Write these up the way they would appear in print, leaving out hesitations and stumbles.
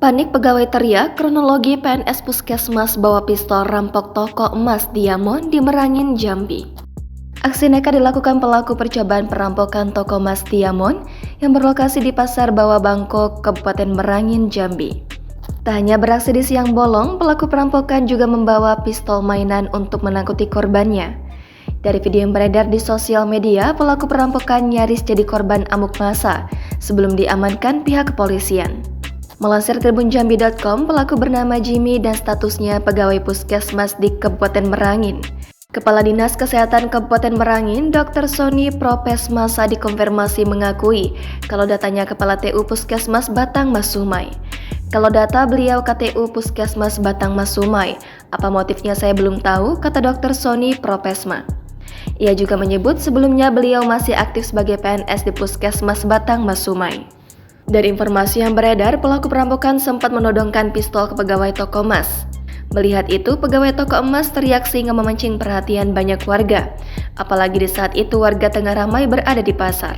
Panik pegawai teriak, kronologi PNS Puskesmas bawa pistol rampok toko emas Diamond di Merangin, Jambi. Aksi nekat dilakukan pelaku percobaan perampokan toko emas Diamond yang berlokasi di Pasar Bawah Bangkok, Kabupaten Merangin, Jambi. Tak hanya beraksi di siang bolong, pelaku perampokan juga membawa pistol mainan untuk menakuti korbannya. Dari video yang beredar di sosial media, pelaku perampokan nyaris jadi korban amuk massa sebelum diamankan pihak kepolisian. Melansir tribunjambi.com, pelaku bernama Jimmy dan statusnya pegawai puskesmas di Kabupaten Merangin. Kepala Dinas Kesehatan Kabupaten Merangin, Dr. Sony Propesmasa dikonfirmasi mengakui kalau datanya Kepala TU Puskesmas Batang Mas Sumai. Kalau data beliau KTU Puskesmas Batang Mas Sumai, apa motifnya saya belum tahu, kata Dr. Sony Propesma. Ia juga menyebut sebelumnya beliau masih aktif sebagai PNS di Puskesmas Batang Mas Sumai. Dari informasi yang beredar, pelaku perampokan sempat menodongkan pistol ke pegawai toko emas. Melihat itu, pegawai toko emas teriak sehingga memancing perhatian banyak warga. Apalagi di saat itu warga tengah ramai berada di pasar.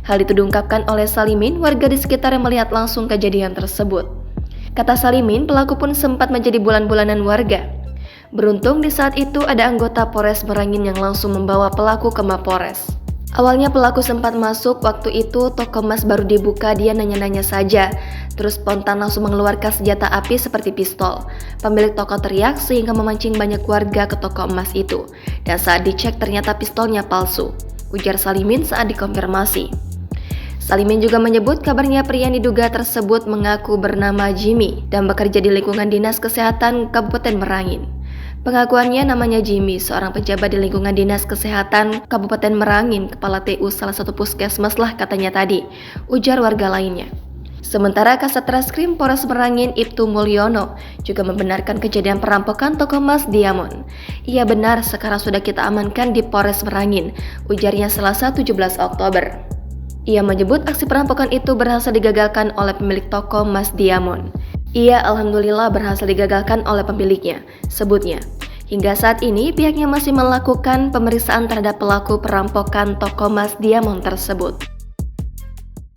Hal itu diungkapkan oleh Salimin, warga di sekitar yang melihat langsung kejadian tersebut. Kata Salimin, pelaku pun sempat menjadi bulan-bulanan warga. Beruntung di saat itu ada anggota Polres Merangin yang langsung membawa pelaku ke Mapores. Awalnya pelaku sempat masuk, waktu itu toko emas baru dibuka, dia nanya-nanya saja. Terus spontan langsung mengeluarkan senjata api seperti pistol. Pemilik toko teriak sehingga memancing banyak warga ke toko emas itu. Dan saat dicek ternyata pistolnya palsu, ujar Salimin saat dikonfirmasi. Salimin juga menyebut kabarnya pria yang diduga tersebut mengaku bernama Jimmy dan bekerja di lingkungan Dinas Kesehatan Kabupaten Merangin. Pengakuannya namanya Jimmy, seorang pejabat di lingkungan Dinas Kesehatan Kabupaten Merangin, kepala TU salah satu puskesmas lah katanya tadi, ujar warga lainnya. Sementara Kasat Reskrim Polres Merangin Ibtu Mulyono juga membenarkan kejadian perampokan toko emas Diamond. Ia benar, sekarang sudah kita amankan di Polres Merangin, ujarnya Selasa 17 Oktober. Ia menyebut aksi perampokan itu berhasil digagalkan oleh pemilik toko emas Diamond. Ia alhamdulillah berhasil digagalkan oleh pemiliknya, sebutnya. Hingga saat ini pihaknya masih melakukan pemeriksaan terhadap pelaku perampokan toko emas Diamond tersebut.